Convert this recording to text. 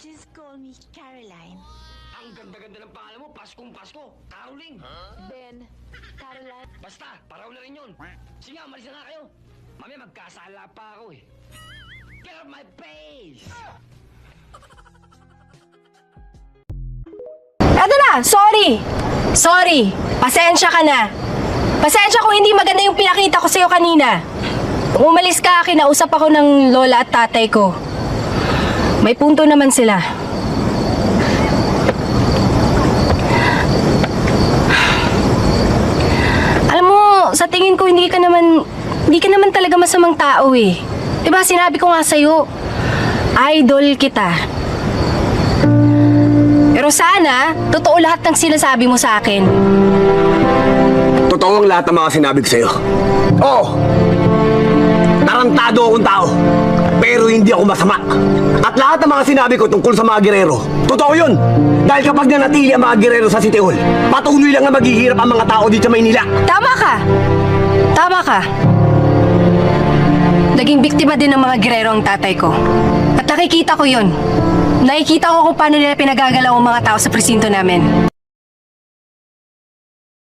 Just call me Caroline. Ang ganda-ganda ng pangalan mo, Paskong Pasko, Caroline. Ben, Caroline. Basta, paraw na rin yun. Sige, umalis na nga kayo. Mamaya magkasala pa ako eh. Get off my face! Eto na, sorry! Sorry, pasensya ka na. Pasensya kung hindi maganda yung pinakita ko sa'yo kanina. Kung umalis ka, kinausap ako ng lola at tatay ko. May punto naman sila. Alam mo, sa tingin ko hindi ka naman talaga masamang tao eh. Diba sinabi ko nga sa'yo, idol kita. Pero sana, totoo lahat ng sinasabi mo sa akin. Totoo ang lahat ng mga sinabi ko sa'yo. Oo! Tarantado akong tao. Pero hindi ako masama. At lahat ng mga sinabi ko tungkol sa mga gerero, totoo yun. Dahil kapag nanatili ang mga gerero sa City Hall, patuloy lang na maghihirap ang mga tao dito sa Maynila. Tama ka! Tama ka! Naging biktima din ng mga gerero ang tatay ko. At nakikita ko yun. Nakikita ko kung paano nila pinagagalaw ang mga tao sa presinto namin.